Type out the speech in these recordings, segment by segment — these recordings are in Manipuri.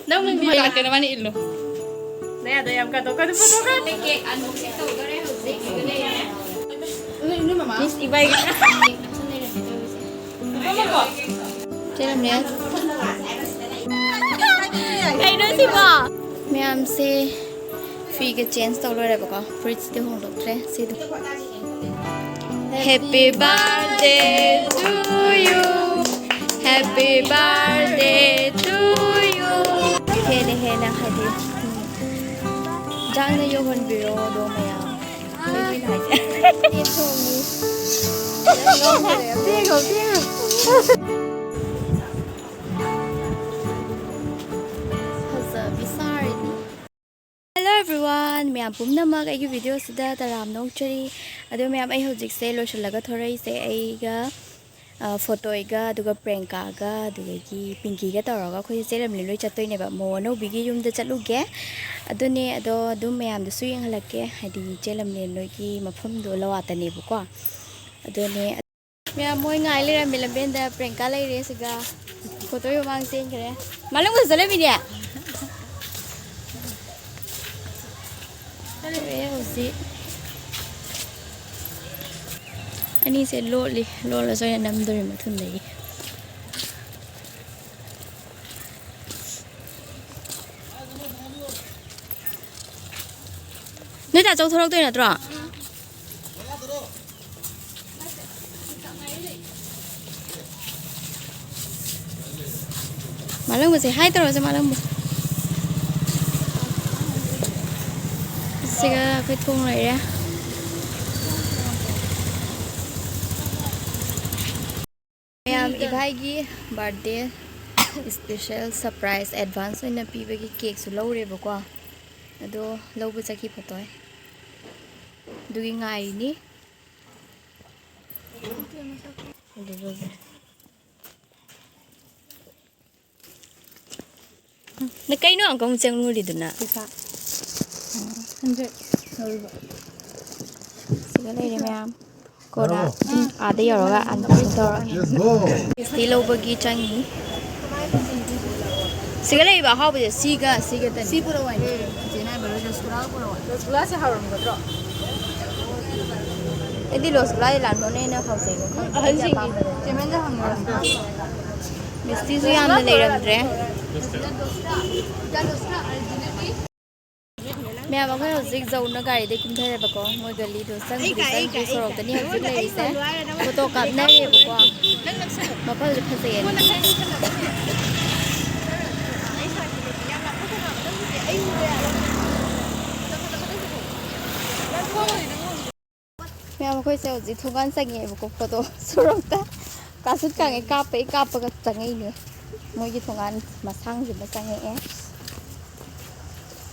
Lamlen đi lại cái này luôn. Nè, tôi em cả tôi cái Cái ăn một cái tôi có đấy hột gì cái này nè. Ini mama. Miss Ebai cái. Chơi làm nè. Cái đó gì mà? Mẹ em sẽ free cái chance tao rồi đấy bác. Fridge thì không được thế, sẽ được. Happy birthday to you. Happy birthday to you. Hê na khai đi. Giang na yo hon biro do maya.ไม่มีไหนที่ชมนี่เขาเที่ยวHello everyone แม่ผมนำมาไอ้วิดีโอสุดาตารางน้องเชอรี่เดี๋ยวแม่ไอ้หัวจิกเซลล์ฉันแล้วก็ทอร์เซไอ้ก็फोटो Eega दुगा प्रियंका गा दुगा की पिंकी गा तौरगा खोई चेलम ले लोई चतोय ने बा मोनो बिगी युम द चलुगे अदुने अदो दुम मयाम दसु यंग हलके हदी चेलम ले लोई की मफम दो लवातने बको अदुने मयाम मोय ngai ले रम लबेन द प्रियंका ले रे सिगा फोटो यो मांग सेन करे मालूम को चले बिने अरे होसी anh ấy sẽ lột là do em nằm đôi mà thân đấy nơi ta trông thôi tôi là trọ mà lông sẽ hai tao rồi mà lông sẽ cái thùng này ra Ebai की birthday special surprise advance में Piba की cake सु लो रे बको अदो लो बचा की पतोय दुगी ngai ni na kai no ang kong chang nu ri duna pisa 100 siga le re ma'am Koda ada ya roga antar stilo bagi changi sigale iba how be siga tan si pura wai jena baro jasura pura wai jasula se harum godro edi losula la no ne na khau sei ko han si jemen ja hang misti su yam le ram dre मैं अब अगर हजिक जाऊना गाड़ी दे कुम धरे बको मोय गली दो संग दिसन के सोरक तनी हजिक ले से फोटो कापना रे बको मफल फसे मैं अब कोई से हजिक थोगान संगे बको फोटो सोरक ता कासुत कांगे कापे कापगा चंगे ने मोय की थोगान मसांग जि मसांगे ए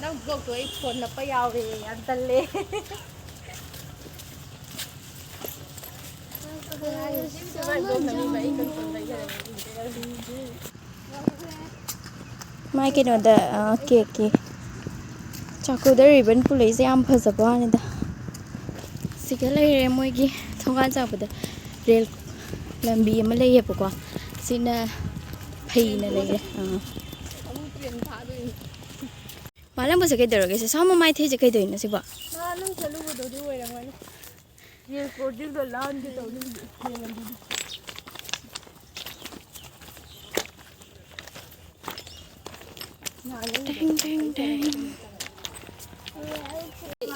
Nang vlog to ay phone na payaw eh ang tali mai cái nó đã keke chaku da ribbon pulai se am phajaba ni da sikala re moi gi thonga ja bada rail lambi ma lei he ko sina phei na lei Malam bos kaya dero kasi sama mai thei kaya doin nasi ba. Malam chalu bo do wai rang wai. Ye project do laun di tau ni ye lam di.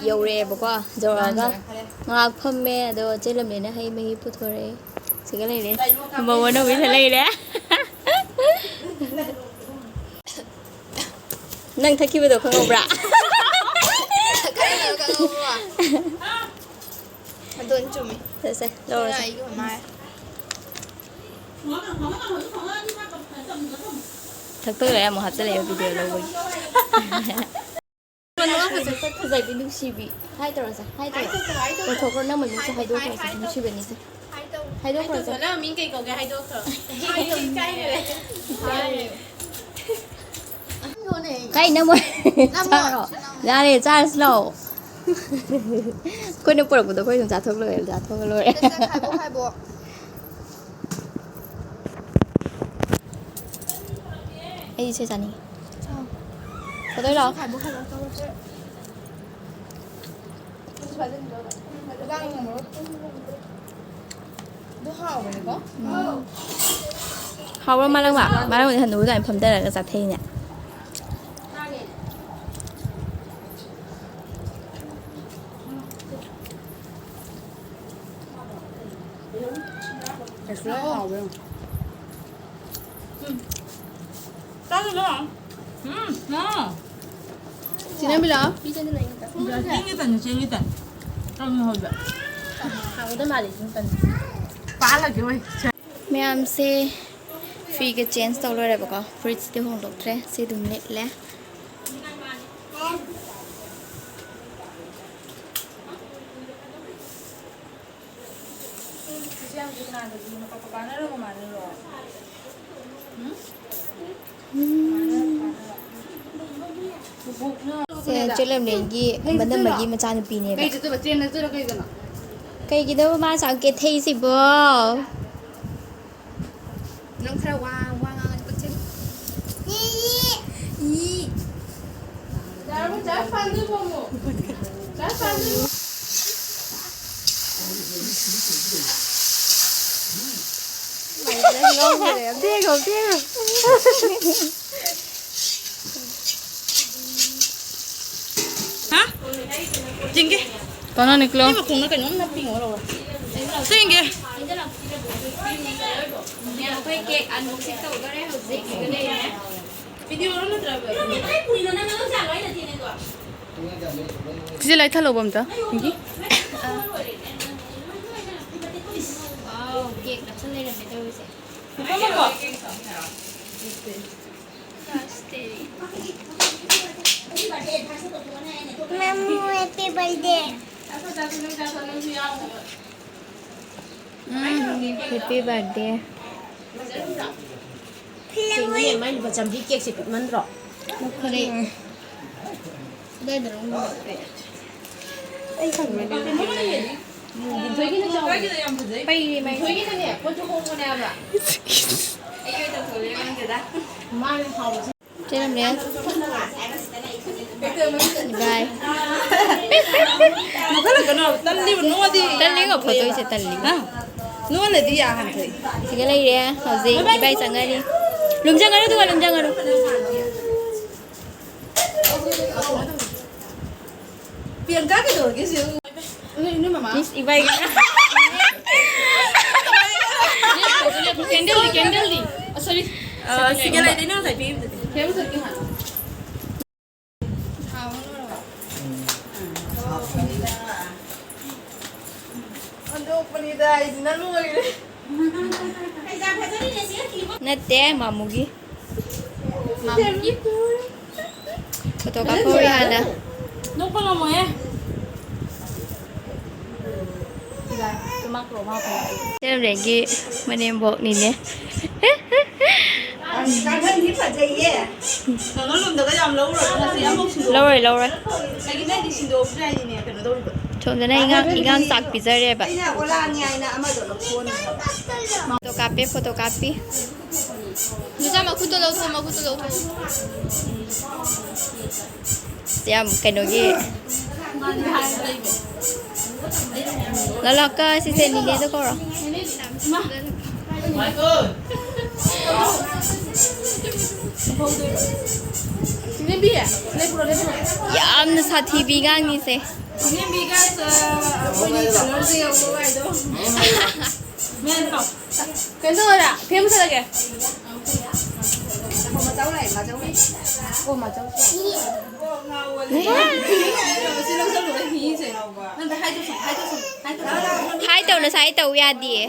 Yêu re bo ko jora ga ngak pham me do chelam le na hai mai pu thore. Sikala le. Mo no bi thalai le. Nang thaki ba do khang obra Adon chumi. Se lo Ai ko mai. Thật tư là em một hộp sẽ lấy video lâu rồi. Mình nói phải sẽ dạy bên Lucy bị hai tờ rồi hai tờ. Rồi thôi con năm mình sẽ hai đôi rồi sẽ Lucy bên này sẽ. Hai đôi rồi sẽ. Là mình cái cầu cái hai đôi rồi. Hai đôi cái này. Cái nó mới cha rồi. Ra đi cha slow. Cô nếu bật được cô dùng giá thuốc rồi. Hai bộ. Ê chơi chán đi. Sao? Có tới đâu? Khải bố khải sao vậy? Học rồi mà lang bảo, mà lang hình núi này phẩm tên là cái giặt thê nhỉ? Chị nên bây giờ? Mẹ em sẽ free cái chance tao rồi đấy bác, free thì không được thế, sẽ đúng nét lẽ. Sẽ chơi làm đến gì, vấn đề mà gì mà cha được pin này vậy? Cái đó mà sao cái thấy gì bố? Nông theo qua cái chân. Dạ nó trái phan đi không ạ? Trái phan đi. Mày ngon rồi em tiếc không tiếc không? Hả? Chinh cái. Con nó nick luôn. Nhưng mà cùng nó cái nhóm nắp pin ở đâu rồi? Chinh kìa. Nè, quay kẹt ăn một xíu tàu đó đấy, hợp dịch cái đây nhé. Video nó trời vậy. Chị lại thalo bom ta? Gì? Wow, kẹt đặt xuống đây là phải đâu vậy? Không có bỏ. Mama, happy birthday. Happy birthday. Flower. Mai vào chăm đi kẹt xịt mắn rõ. Nó khơi đi. Đây là nó ngọt vậy. Anh thằng mày đi. Nhìn thấy cái nó cho. Bay đi mày. Thấy cái này nè, con chú không con nào ạ. Anh ơi, tao thử lên kìa đã. Mai học. Chơi làm đấy. Bye. Nó rất là cái nào tân đi mà mua đi. Tân lý ngọc của tôi sẽ tân lý. Mua là đi à hẳn thấy. Thì cái này đi, hỏi gì? Đi bay sang ngay đi. Lùm chân ngay đó, tôi lùm chân ngay đó. Tiền các cái đồ cái gì? Nhưng mà má. Ebai cái. Candle đi. Sorry. Cái này đấy nó phải phim. Thế mới cái hẳn. Nete mamugi. Mamugi. Foto ka po Rihanna. Nung pa nga mo eh. Chơi làm đấy gì? Mình em bộ này nè. Cảm ơn những phần gì vậy? Nó lùm được cái dòng lâu rồi. Lâu rồi. Cái này thì xin đồ cái này nè, cái nó đâu được. Trộn cái này ngang sạc pizza đấy bạn. Bây giờ có làm ngày nào mà được cuốn. Photocopy. 누가 막 구도 넣고 막 구도 넣고. Xem cái đồ gì? Là cơ xin đi đến đâu rồi? Ini biar, ini pro. Ya, am sa TV gang ni se. Ini bigas, ini telur sih yang bawa itu. Mantap. Kenapa ada? Kenapa lagi? Mà cháu này. Ô mà cháu. Xin lỗi rồi cái gì vậy? Nên phải hai chỗ. Hai tàu là sai tàu ya đi.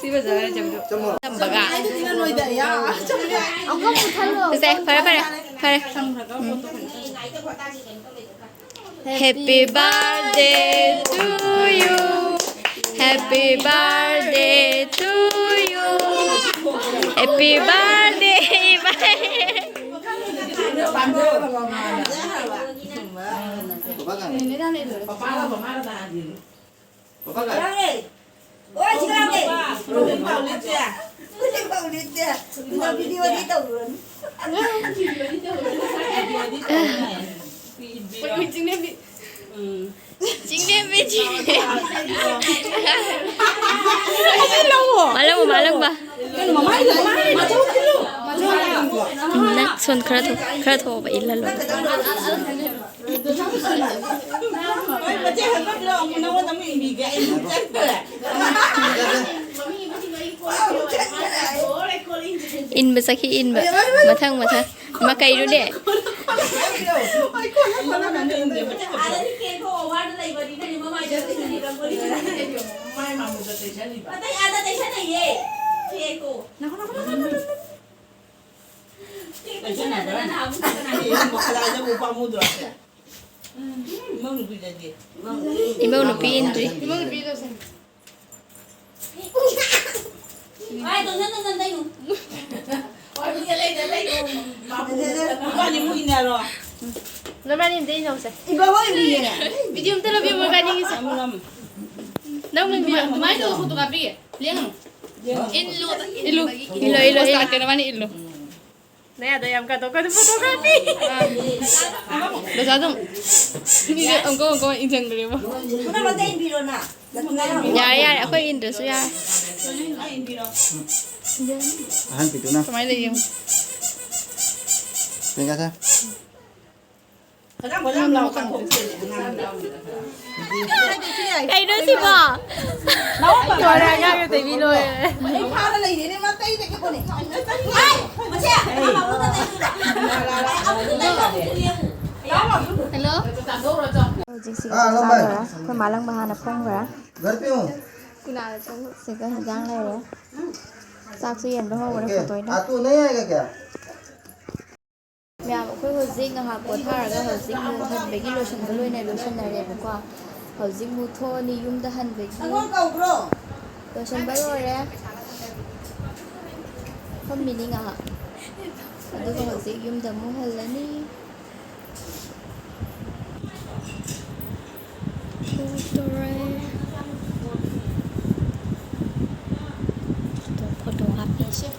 Xí bây giờ chấm được. Chấm bạc à? Ông không thấy luôn. Phải. Happy birthday to you. Happy birthday to you. Happy birthday. Làm đi. Ôi chị làm đi. Đừng vào lên chưa? Đừng vào lên chưa? Giờ video đi đâu rồi? chính đêm với chị 말랑 봐 손 그래도 봐 일랄로 Mà chị hơi bắt lòng nó có tấm mình bị gãy chết rồi. in besaki in ba mathang ma kai ru de Ada di keko award lagi beri ni mama jadi ni kan beri. Mai mamu jadi jadi. Tapi ada di sana ye. Keko. Nak. Di sana ada nak Makala aja buka muda. Mau lu jadi. imau no pin tri Ai tuần đây luôn. Ôi bây giờ đây Ba ni mu ina rồi. Normalmente değil olsa. Iba boy ni ni. Videom tela bir magani gisa. Amulam. Namlen bir mai to fotografi. Liang. Ilu. Kena mana illo Naya ada yang kata kau fotografi. dah satu ni engkau injang dulu Kuna ba dai biro na. ya aku indus ya Ai biro. Han pitu na. kemana lagi Tinggal sa. Kadang kadang lau kan kok. kayak itu sih pak Sonra gel de video. Ai pha ra lai ni ma tai de ke ko ni. Ai, ma che. Ma mu ta dai biro. hello Ah, lambai. kau malang bahan apa enggak घर पे हूँ. sekarang hijang lah ya saksi yang bawa udah Okay. foto ini तू नहीं आएगा क्या? mẹ của hồi dinh ngọc của thà là hồi dinh mua hình về cái lotion cái lôi này lotion này đẹp quá hồi dinh mua thô ni yum ta hình về cái Ngon kau bro. lotion bao rồi đấy không mini ngọc itu kan hồi dinh yum ta mua hình là ni foto happy sih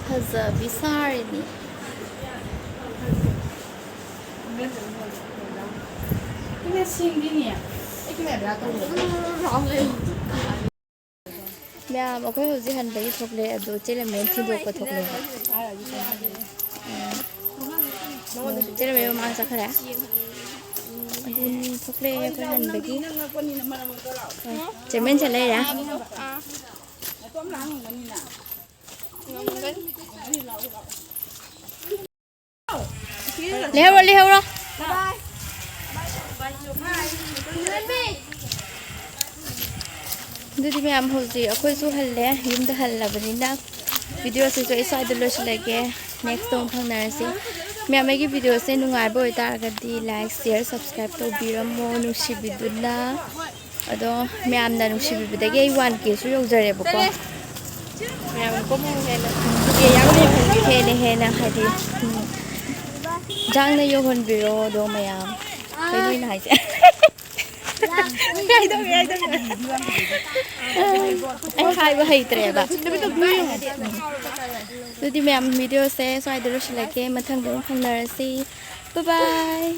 Hazır bir sarı Ini singgi ni ya. Iki mẹ đã tôi. mẹ mà cái hồi gì hành đấy thuộc lệ đồ chơi là mến thì đồ có thuộc lệ chơi là mến mang sao khá thuộc lệ cái hành đấy chơi mến chơi lệ đã leo rồi Jadi ma'am hoji ako su halle yum da halla banina video se so isa idolo lage next tong thang na si ma'am agi video se nungai boy ta ga di like share subscribe to biramo nu shibiduna ado ma'am na nu shibidage 1k su yojare bo ko ma'am ko mo hena ye yang le hena hadi jang na yo hon biro do ma'am kai lui na hai se anh khai với hay trẻ bà tôi đi mẹ video sẽ xoay được lại cái mà thằng đúng không là gì bye bye